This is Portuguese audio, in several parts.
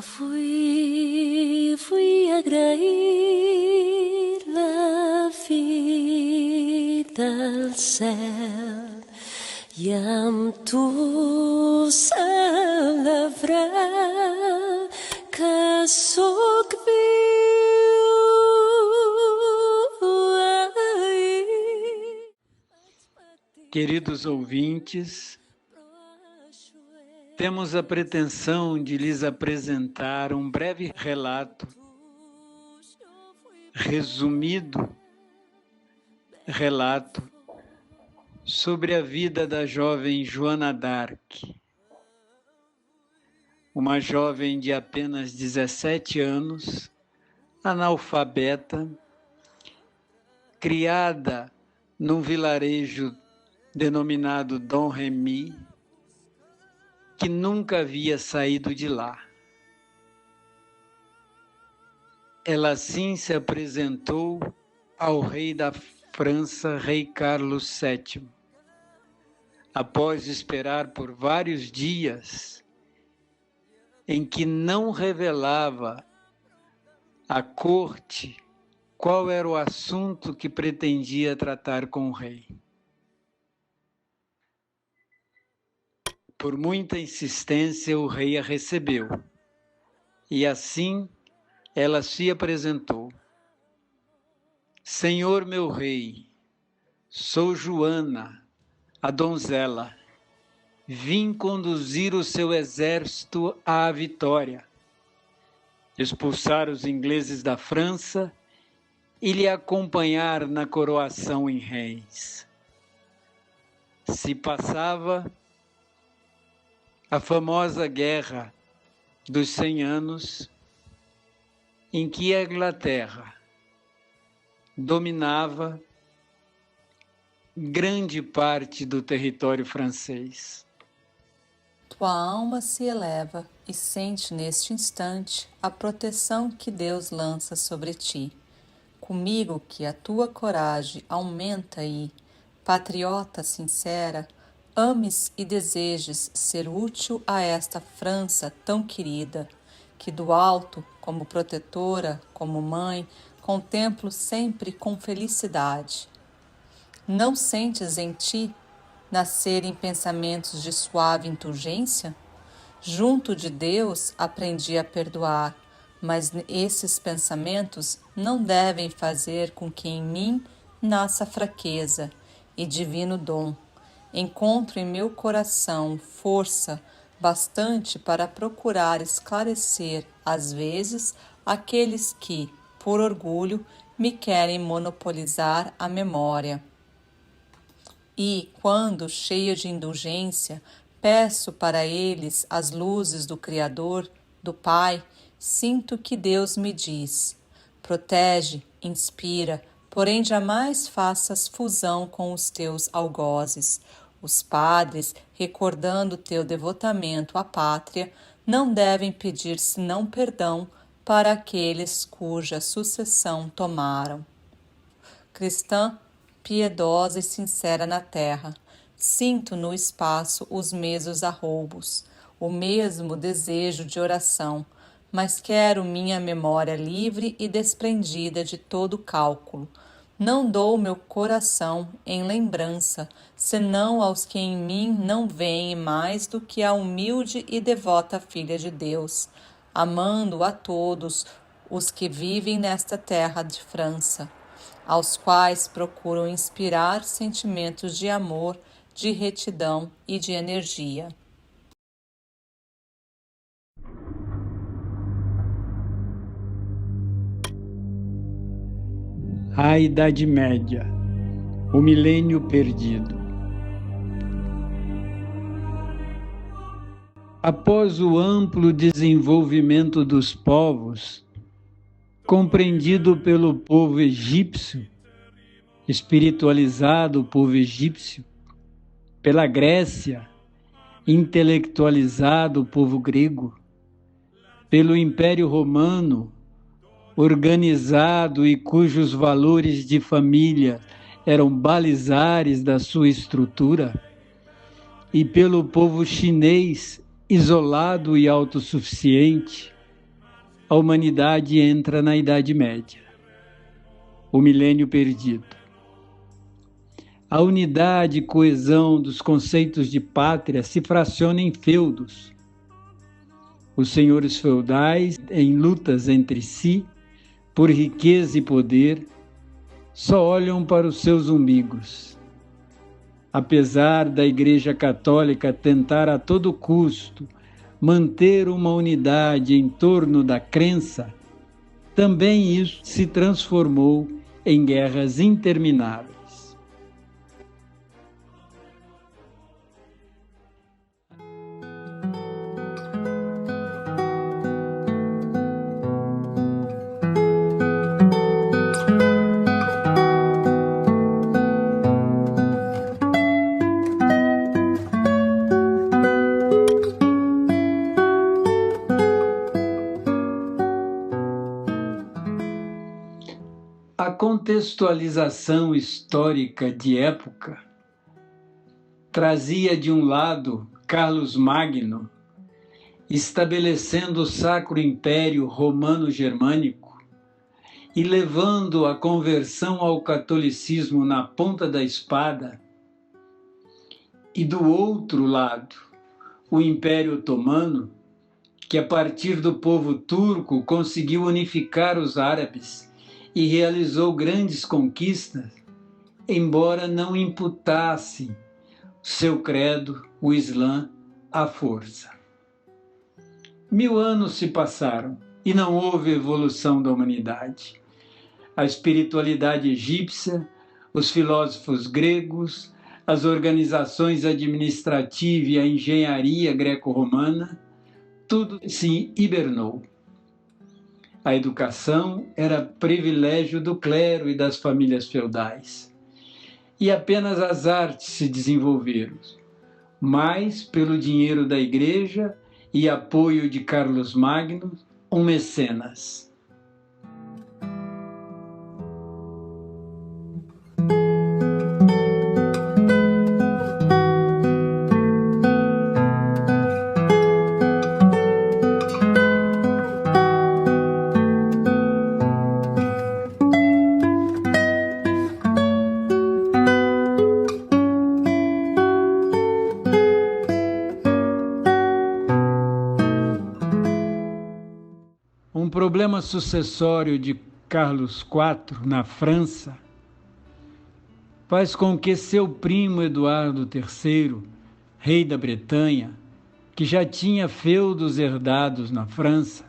fui agrair la vida al cel i amb tu celebrar que sóc viu. Queridos ouvintes, temos a pretensão de lhes apresentar um breve relato, resumido relato, sobre a vida da jovem Joana d'Arc, uma jovem de apenas 17 anos, analfabeta, criada num vilarejo denominado Dom Remy, que nunca havia saído de lá. Ela assim se apresentou ao rei da França, rei Carlos VII. Após esperar por vários dias, em que não revelava à corte qual era o assunto que pretendia tratar com o rei. Por muita insistência, o rei a recebeu, e assim ela se apresentou. Senhor meu rei, sou Joana, a donzela. Vim conduzir o seu exército à vitória, expulsar os ingleses da França e lhe acompanhar na coroação em Reims. Se passava a famosa Guerra dos 100 Anos, em que a Inglaterra dominava grande parte do território francês. Tua alma se eleva e sente neste instante a proteção que Deus lança sobre ti. Comigo que a tua coragem aumenta e, patriota sincera, ames e desejes ser útil a esta França tão querida, que do alto, como protetora, como mãe, contemplo sempre com felicidade. Não sentes em ti nascerem pensamentos de suave indulgência? Junto de Deus aprendi a perdoar, mas esses pensamentos não devem fazer com que em mim nasça fraqueza e divino dom. Encontro em meu coração força bastante para procurar esclarecer, às vezes, aqueles que, por orgulho, me querem monopolizar a memória. E, quando, cheia de indulgência, peço para eles as luzes do Criador, do Pai, sinto que Deus me diz: protege, inspira, porém jamais faças fusão com os teus algozes. Os padres, recordando teu devotamento à pátria, não devem pedir senão perdão para aqueles cuja sucessão tomaram. Cristã, piedosa e sincera na terra, sinto no espaço os mesmos arroubos, o mesmo desejo de oração, mas quero minha memória livre e desprendida de todo cálculo. Não dou meu coração em lembrança, senão aos que em mim não veem mais do que a humilde e devota filha de Deus, amando a todos os que vivem nesta terra de França, aos quais procuram inspirar sentimentos de amor, de retidão e de energia. A Idade Média, o milênio perdido. Após o amplo desenvolvimento dos povos, compreendido pelo povo egípcio, espiritualizado o povo egípcio, pela Grécia, intelectualizado o povo grego, pelo Império Romano, organizado e cujos valores de família eram balizares da sua estrutura, e pelo povo chinês, isolado e autossuficiente, a humanidade entra na Idade Média, o milênio perdido. A unidade e coesão dos conceitos de pátria se fraciona em feudos. Os senhores feudais, em lutas entre si, por riqueza e poder, só olham para os seus umbigos. Apesar da Igreja Católica tentar a todo custo manter uma unidade em torno da crença, também isso se transformou em guerras intermináveis. A contextualização histórica de época trazia, de um lado, Carlos Magno, estabelecendo o Sacro Império Romano-Germânico e levando a conversão ao catolicismo na ponta da espada, e do outro lado, o Império Otomano, que a partir do povo turco conseguiu unificar os árabes e realizou grandes conquistas, embora não imputasse seu credo, o Islã, à força. 1000 anos se passaram e não houve evolução da humanidade. A espiritualidade egípcia, os filósofos gregos, as organizações administrativas e a engenharia greco-romana, tudo se hibernou. A educação era privilégio do clero e das famílias feudais. E apenas as artes se desenvolveram, mas pelo dinheiro da igreja e apoio de Carlos Magno, um mecenas. Um problema sucessório de Carlos IV na França faz com que seu primo Eduardo III, rei da Bretanha, que já tinha feudos herdados na França,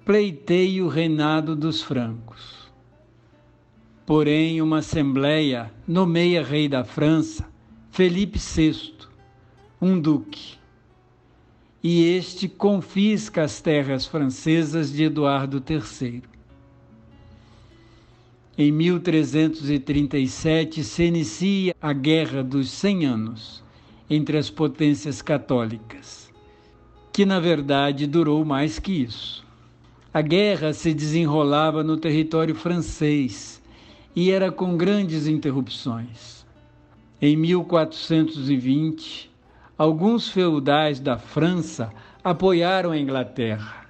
pleiteie o reinado dos francos. Porém, uma assembleia nomeia rei da França Felipe VI, um duque, e este confisca as terras francesas de Eduardo III. Em 1337 se inicia a Guerra dos 100 Anos entre as potências católicas, que na verdade durou mais que isso. A guerra se desenrolava no território francês e era com grandes interrupções. Em 1420, alguns feudais da França apoiaram a Inglaterra,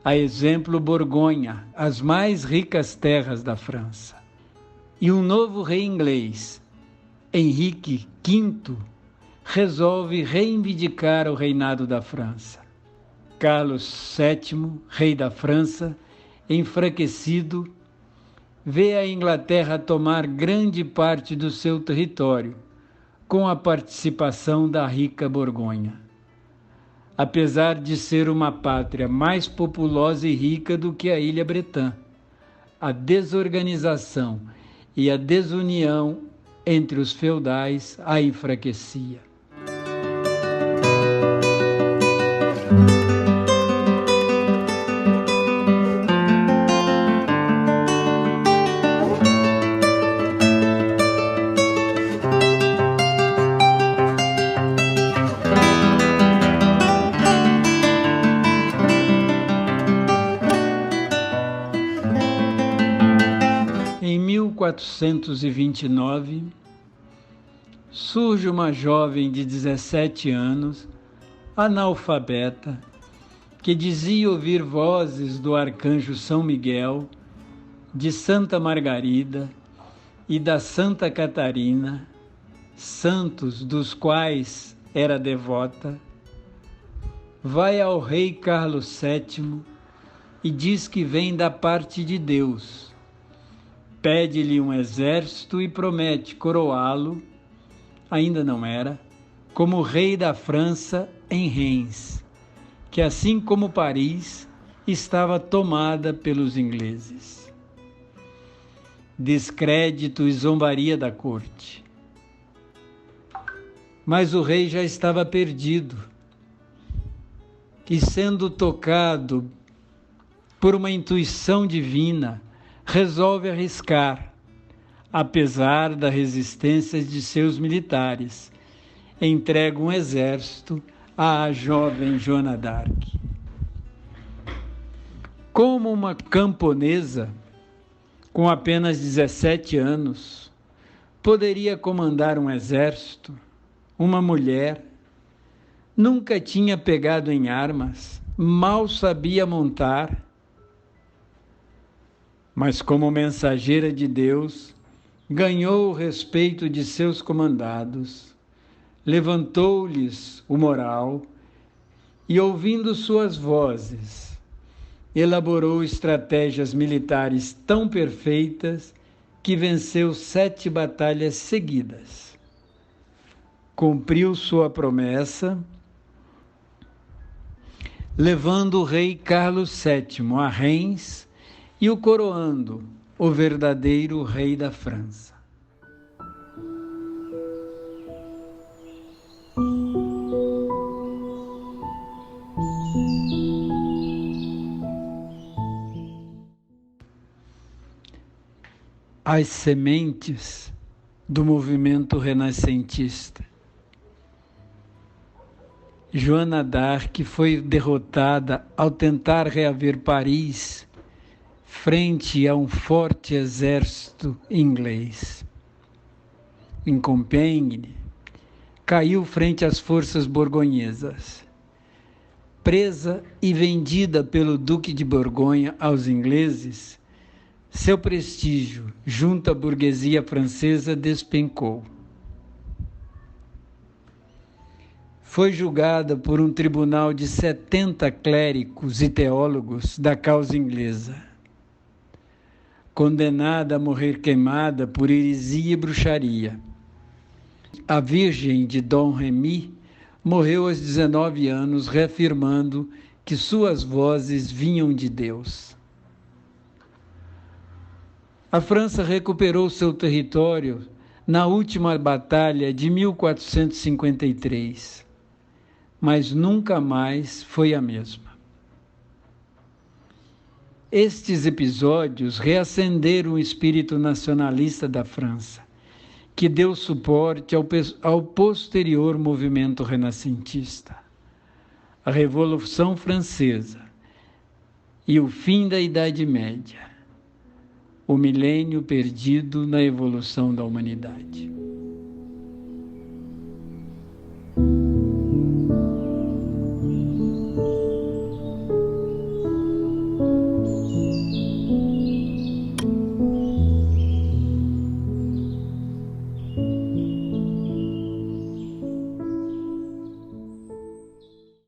a exemplo Borgonha, as mais ricas terras da França. E um novo rei inglês, Henrique V, resolve reivindicar o reinado da França. Carlos VII, rei da França, enfraquecido, vê a Inglaterra tomar grande parte do seu território, com a participação da rica Borgonha. Apesar de ser uma pátria mais populosa e rica do que a Ilha Bretã, a desorganização e a desunião entre os feudais a enfraquecia. Em 1429, surge uma jovem de 17 anos, analfabeta, que dizia ouvir vozes do arcanjo São Miguel, de Santa Margarida e da Santa Catarina, santos dos quais era devota, vai ao rei Carlos VII e diz que vem da parte de Deus. Pede-lhe um exército e promete coroá-lo, ainda não era, como rei da França em Reims, que assim como Paris, estava tomada pelos ingleses. Descrédito e zombaria da corte. Mas o rei já estava perdido e, sendo tocado por uma intuição divina, resolve arriscar, apesar da resistência de seus militares. Entrega um exército à jovem Joana d'Arc. Como uma camponesa, com apenas 17 anos, poderia comandar um exército, uma mulher, nunca tinha pegado em armas, mal sabia montar, mas como mensageira de Deus, ganhou o respeito de seus comandados, levantou-lhes o moral e, ouvindo suas vozes, elaborou estratégias militares tão perfeitas que venceu 7 batalhas seguidas. Cumpriu sua promessa, levando o rei Carlos VII a Reims e o coroando o verdadeiro rei da França. As sementes do movimento renascentista. Joana d'Arc foi derrotada ao tentar reaver Paris frente a um forte exército inglês. Em Compiègne, caiu frente às forças borgonhesas. Presa e vendida pelo Duque de Borgonha aos ingleses, seu prestígio junto à burguesia francesa despencou. Foi julgada por um tribunal de 70 clérigos e teólogos da causa inglesa. Condenada a morrer queimada por heresia e bruxaria. A Virgem de Dom Remy morreu aos 19 anos, reafirmando que suas vozes vinham de Deus. A França recuperou seu território na última batalha de 1453, mas nunca mais foi a mesma. Estes episódios reacenderam o espírito nacionalista da França, que deu suporte ao posterior movimento renascentista, a Revolução Francesa e o fim da Idade Média, o milênio perdido na evolução da humanidade.